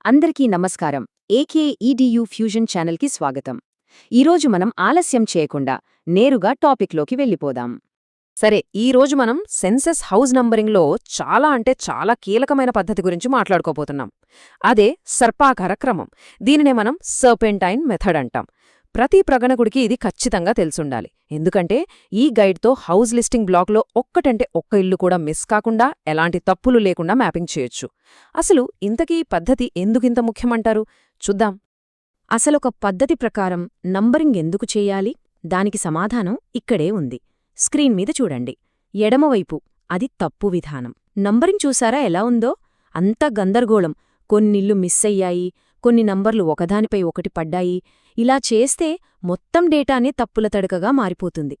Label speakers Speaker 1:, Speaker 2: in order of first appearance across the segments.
Speaker 1: అందరికీ నమస్కారం. AK edu fusion ఛానల్కి స్వాగతం. ఈరోజు మనం ఆలస్యం చేయకుండా నేరుగా టాపిక్లోకి వెళ్ళిపోదాం.
Speaker 2: సరే, ఈరోజు మనం సెన్సస్ హౌస్ నంబరింగ్లో చాలా కీలకమైన పద్ధతి గురించి మాట్లాడుకోబోతున్నాం. అదే సర్పాకార క్రమం. దీనినే మనం సర్పెంటైన్ మెథడ్ అంటాం. ప్రతి ప్రగణకుడికి ఇది ఖచ్చితంగా తెలుసుండాలి. ఎందుకంటే ఈ గైడ్తో హౌస్ లిస్టింగ్ బ్లాక్లో ఒక్కటంటే ఒక్క ఇల్లు కూడా మిస్ కాకుండా ఎలాంటి తప్పులు లేకుండా మ్యాపింగ్ చేయొచ్చు. అసలు ఇంతకీ ఈ పద్ధతి ఎందుకింత ముఖ్యమంటారు? చూద్దాం.
Speaker 1: అసలొక పద్ధతి ప్రకారం నంబరింగ్ ఎందుకు చేయాలి? దానికి సమాధానం ఇక్కడే ఉంది. స్క్రీన్ మీద చూడండి. ఎడమవైపు అది తప్పు విధానం. నంబరింగ్ చూసారా ఎలా ఉందో? అంత గందరగోళం. కొన్నిళ్ళు మిస్ అయ్యాయి, కొన్ని నంబర్లు ఒకదానిపై ఒకటి పడ్డాయి. ఇలా చేస్తే మొత్తం డేటానే తప్పుల తడకగా మారిపోతుంది.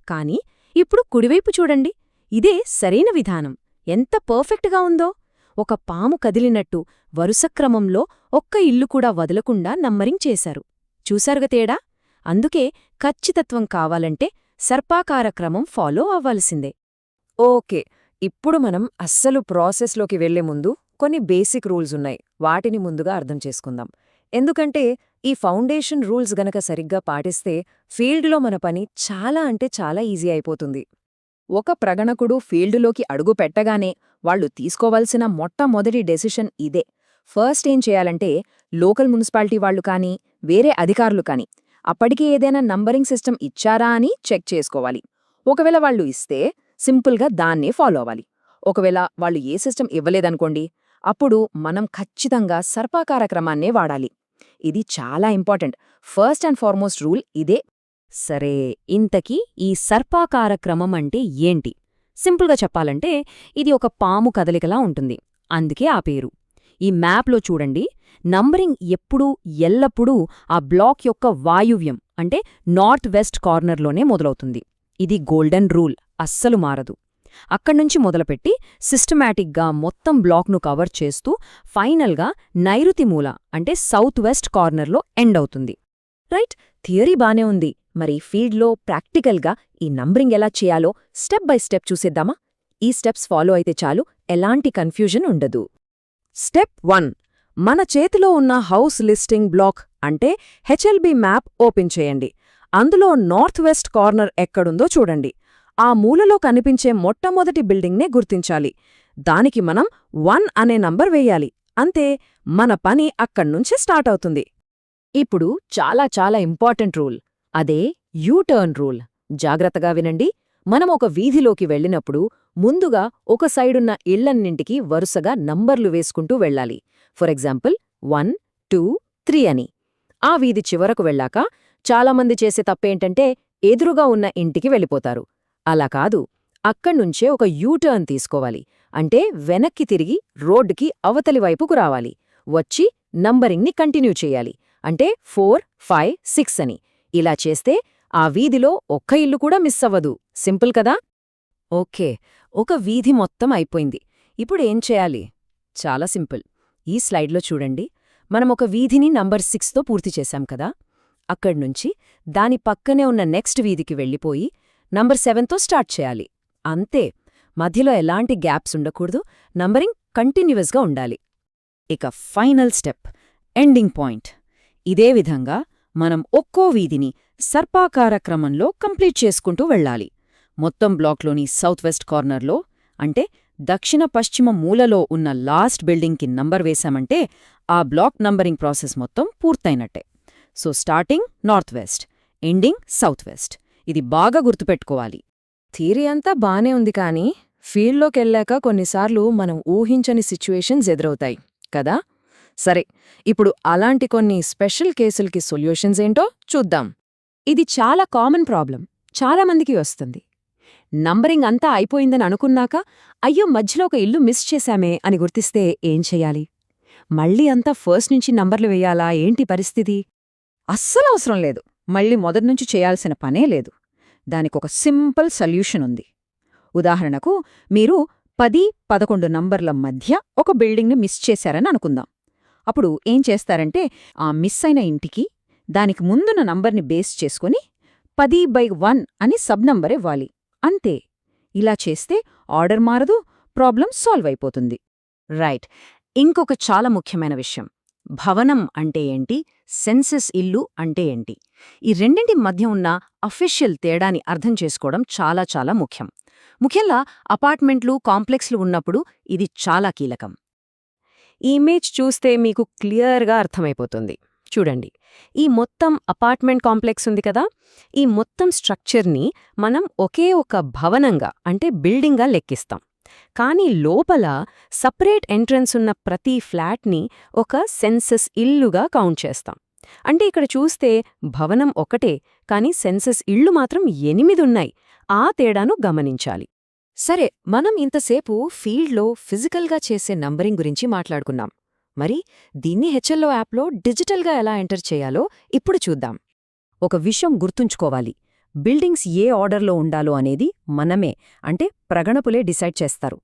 Speaker 1: కాని ఇప్పుడు కుడివైపు చూడండి. ఇదే సరైన విధానం. ఎంత పర్ఫెక్ట్గా ఉందో! ఒక పాము కదిలినట్టు వరుసక్రమంలో ఒక్క ఇల్లు కూడా వదలకుండా నంబరింగ్ చేశారు. చూశారుగా తేడా? అందుకే ఖచ్చితత్వం కావాలంటే సర్పాకార క్రమం ఫాలో అవ్వాల్సిందే.
Speaker 2: ఓకే, ఇప్పుడు మనం అస్సలు ప్రాసెస్లోకి వెళ్లే ముందు కొన్ని బేసిక్ రూల్స్ ఉన్నాయి. వాటిని ముందుగా అర్థం చేసుకుందాం. ఎందుకంటే ఈ ఫౌండేషన్ రూల్స్ గనక సరిగ్గా పాటిస్తే ఫీల్డ్లో మన పని చాలా ఈజీ అయిపోతుంది. ఒక ప్రగణకుడు ఫీల్డులోకి అడుగు పెట్టగానే వాళ్లు తీసుకోవాల్సిన మొట్టమొదటి డెసిషన్ ఇదే. ఫస్ట్ ఏం చేయాలంటే లోకల్ మున్సిపాలిటీ వాళ్లు కానీ వేరే అధికారులు కానీ అప్పటికి ఏదైనా నంబరింగ్ సిస్టమ్ ఇచ్చారా అని చెక్ చేసుకోవాలి. ఒకవేళ వాళ్లు ఇస్తే సింపుల్గా దాన్నే ఫాలో అవ్వాలి. ఒకవేళ వాళ్లు ఏ సిస్టమ్ ఇవ్వలేదనుకోండి, అప్పుడు మనం ఖచ్చితంగా సర్పాకార క్రమాన్నే వాడాలి. ఇది చాలా important. First and foremost rule ఇదే.
Speaker 1: సరే, ఇంతకీ ఈ సర్పాకార క్రమం అంటే ఏంటి? సింపుల్గా చెప్పాలంటే ఇది ఒక పాము కదలికలా ఉంటుంది. అందుకే ఆ పేరు. ఈ మ్యాప్లో చూడండి, నంబరింగ్ ఎల్లప్పుడూ ఆ బ్లాక్ యొక్క వాయువ్యం అంటే నార్త్ వెస్ట్ కార్నర్లోనే మొదలవుతుంది. ఇది గోల్డెన్ రూల్, అస్సలు మారదు. అక్కడ్నుంచి మొదలుపెట్టి సిస్టమాటిక్గా మొత్తం బ్లాక్ను కవర్ చేస్తూ ఫైనల్గా నైరుతి మూల అంటే సౌత్ వెస్ట్ కార్నర్లో ఎండ్ అవుతుంది. రైట్, థియరీ బానే ఉంది. మరి ఫీల్డ్లో ప్రాక్టికల్గా ఈ నంబరింగ్ ఎలా చేయాలో స్టెప్ బై స్టెప్ చూసేద్దామా? ఈ స్టెప్స్ ఫాలో అయితే చాలు, ఎలాంటి కన్ఫ్యూజన్ ఉండదు.
Speaker 2: స్టెప్ 1. మన చేతిలో ఉన్న హౌస్ లిస్టింగ్ బ్లాక్ అంటే హెచ్ఎల్బి మ్యాప్ ఓపెన్ చేయండి. అందులో నార్త్ వెస్ట్ కార్నర్ ఎక్కడుందో చూడండి. ఆ మూలలో కనిపించే మొట్టమొదటి బిల్డింగ్నే గుర్తించాలి. దానికి మనం 1 అనే నంబర్ వేయాలి. అంతే, మన పని అక్కడ్నుంచే స్టార్ట్ అవుతుంది.
Speaker 1: ఇప్పుడు చాలా ఇంపార్టెంట్ రూల్, అదే యూ-టర్న్ రూల్. జాగ్రత్తగా వినండి. మనం ఒక వీధిలోకి వెళ్ళినప్పుడు ముందుగా ఒక సైడున్న ఇళ్లన్నింటికీ వరుసగా నంబర్లు వేసుకుంటూ వెళ్ళాలి. ఫర్ ఎగ్జాంపుల్ 1, 2, 3 అని. ఆ వీధి చివరకు వెళ్ళాక చాలామంది చేసే తప్పేంటంటే ఎదురుగా ఉన్న ఇంటికి వెళ్ళిపోతారు. అలా కాదు, అక్కడ్నుంచే ఒక యూ-టర్న్ తీసుకోవాలి. అంటే వెనక్కి తిరిగి రోడ్డుకి అవతలి వైపుకు రావాలి. వచ్చి నంబరింగ్ని కంటిన్యూ చెయ్యాలి. అంటే 4, 5, 6 అని. ఇలా చేస్తే ఆ వీధిలో ఒక్క ఇల్లు కూడా మిస్ అవ్వదు. సింపుల్ కదా? ఓకే, ఒక వీధి మొత్తం అయిపోయింది. ఇప్పుడేం చేయాలి? చాలా సింపుల్. ఈ స్లైడ్లో చూడండి. మనం ఒక వీధిని నంబర్ 6తో పూర్తి చేశాం కదా. అక్కడ్నుంచి దాని పక్కనే ఉన్న నెక్స్ట్ వీధికి వెళ్ళిపోయి నంబర్ 7తో స్టార్ట్ చేయాలి. అంతే, మధ్యలో ఎలాంటి గ్యాప్స్ ఉండకూడదు. నంబరింగ్ కంటిన్యూయస్గా ఉండాలి. ఇక ఫైనల్ స్టెప్, ఎండింగ్ పాయింట్. ఇదే విధంగా మనం ఒక్కో వీధిని సర్పాకార క్రమంలో కంప్లీట్ చేసుకుంటూ వెళ్ళాలి. మొత్తం బ్లాక్లోని సౌత్ వెస్ట్ కార్నర్లో అంటే దక్షిణ పశ్చిమ మూలలో ఉన్న లాస్ట్ బిల్డింగ్కి నంబర్ వేశామంటే ఆ బ్లాక్ నంబరింగ్ ప్రాసెస్ మొత్తం పూర్తయినట్టే. So starting north west, ending south west. ఇది బాగా గుర్తుపెట్టుకోవాలి.
Speaker 2: థియరీ అంతా బానే ఉంది కానీ ఫీల్డ్లోకెళ్ళాక కొన్నిసార్లు మనం ఊహించని సిచ్యువేషన్స్ ఎదురవుతాయి కదా. సరే, ఇప్పుడు అలాంటి కొన్ని స్పెషల్ కేసులకి సొల్యూషన్స్ ఏంటో చూద్దాం.
Speaker 1: ఇది చాలా కామన్ ప్రాబ్లం, చాలామందికి వస్తుంది. నంబరింగ్ అంతా అయిపోయిందని అనుకున్నాక అయ్యో మధ్యలో ఒక ఇల్లు మిస్ చేశామే అని గుర్తిస్తే ఏం చెయ్యాలి? మళ్ళీ అంతా ఫస్ట్ నుంచి నంబర్లు వేయాలా ఏంటి పరిస్థితి?
Speaker 2: అస్సలు అవసరం లేదు. మళ్ళీ మొదటినుంచి చేయాల్సిన పనే లేదు. దానికొక సింపుల్ సొల్యూషన్ ఉంది. ఉదాహరణకు మీరు 10, 11 నంబర్ల మధ్య ఒక బిల్డింగ్ని మిస్ చేశారని అనుకుందాం. అప్పుడు ఏం చేస్తారంటే ఆ మిస్ అయిన ఇంటికి దానికి ముందున్న నంబర్ని బేస్ చేసుకుని 10/1 అని సబ్ నంబర్ ఇవ్వాలి. అంతే. ఇలా చేస్తే ఆర్డర్ మారదు, ప్రాబ్లం సాల్వ్ అయిపోతుంది.
Speaker 1: రైట్. ఇంకొక చాలా ముఖ్యమైన విషయం, భవనం అంటే ఏంటి, సెన్సస్ ఇల్లు అంటే ఏంటి, ఈ రెండింటి మధ్య ఉన్న అఫీషియల్ తేడాని అర్థం చేసుకోవడం చాలా చాలా ముఖ్యం. ముఖ్యంగా అపార్ట్మెంట్లు, కాంప్లెక్స్లు ఉన్నప్పుడు ఇది చాలా కీలకం.
Speaker 2: ఈ ఇమేజ్ చూస్తే మీకు క్లియర్గా అర్థమైపోతుంది. చూడండి, ఈ మొత్తం అపార్ట్మెంట్ కాంప్లెక్స్ ఉంది కదా, ఈ మొత్తం స్ట్రక్చర్ని మనం ఒకే ఒక భవనంగా అంటే బిల్డింగ్గా లెక్కిస్తాం. కానీ లోపల సపరేట్ ఎంట్రన్స్ ఉన్న ప్రతి ఫ్లాట్ని ఒక సెన్సస్ ఇల్లుగా కౌంట్ చేస్తాం. అంటే ఇక్కడ చూస్తే భవనం ఒకటే, కానీ సెన్సస్ ఇళ్ళు మాత్రం 8 ఉన్నాయి. ఆ తేడాను గమనించాలి. సరే, మనం ఇంతసేపు ఫీల్డ్లో ఫిజికల్గా చేసే నంబరింగ్ గురించి మాట్లాడుకున్నాం. మరి దీన్ని హెచ్ఎల్ఓ యాప్లో డిజిటల్గా ఎలా ఎంటర్ చేయాలో ఇప్పుడు చూద్దాం. ఒక విషయం గుర్తుంచుకోవాలి, బిల్డింగ్స్ ఏ ఆర్డర్లో ఉండాలో అనేది మనమే అంటే ప్రగణపులే డిసైడ్ చేస్తారు.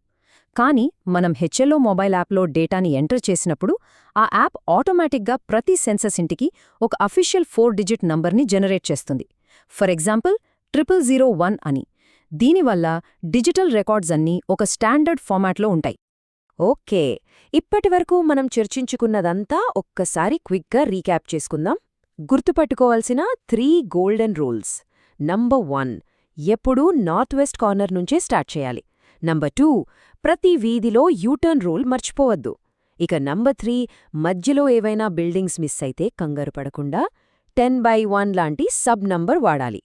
Speaker 2: కానీ మనం హెచ్ఎల్ఓ మొబైల్ యాప్లో డేటాని ఎంటర్ చేసినప్పుడు ఆ యాప్ ఆటోమేటిక్గా ప్రతి సెన్సస్ ఇంటికి ఒక అఫీషియల్ 4-డిజిట్ నంబర్ని జనరేట్ చేస్తుంది. ఫర్ ఎగ్జాంపుల్ 0001 అని. దీనివల్ల డిజిటల్ రికార్డ్స్ అన్నీ ఒక స్టాండర్డ్ ఫార్మాట్లో ఉంటాయి. ఓకే, ఇప్పటివరకు మనం చర్చించుకున్నదంతా ఒక్కసారి క్విక్గా రీక్యాప్ చేసుకుందాం. గుర్తుపట్టుకోవాల్సిన 3 గోల్డెన్ రూల్స్. నంబర్ 1, ఎప్పుడూ నార్త్ వెస్ట్ కార్నర్ నుంచే స్టార్ట్ చేయాలి. నంబర్ 2, ప్రతి వీధిలో యూటర్న్ రూల్ మర్చిపోవద్దు. ఇక నంబర్ 3, మధ్యలో ఏవైనా బిల్డింగ్స్ మిస్ అయితే కంగారు పడకుండా 10/1 లాంటి సబ్ నంబర్ వాడాలి.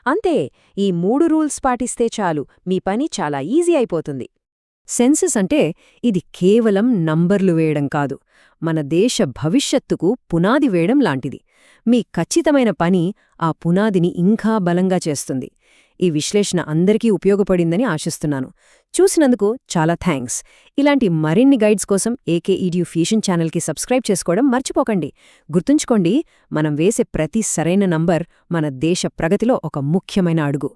Speaker 2: అంతే, ఈ 3 రూల్స్ పాటిస్తే చాలు, మీ పని చాలా ఈజీ అయిపోతుంది. సెన్సస్ అంటే ఇది కేవలం నంబర్లు వేయడం కాదు, మన దేశ భవిష్యత్తుకు పునాది వేయడం లాంటిది. మీ ఖచ్చితమైన పని ఆ పునాదిని ఇంకా బలంగా చేస్తుంది. ఈ విశ్లేషణ అందరికీ ఉపయోగపడిందని ఆశిస్తున్నాను. చూసినందుకు చాలా థ్యాంక్స్. ఇలాంటి మరిన్ని గైడ్స్ కోసం ఏకే ఈడియు ఫ్యూషన్ ఛానల్కి సబ్స్క్రైబ్ చేసుకోవడం మర్చిపోకండి. గుర్తుంచుకోండి, మనం వేసే ప్రతి సరైన నంబర్ మన దేశ ప్రగతిలో ఒక ముఖ్యమైన అడుగు.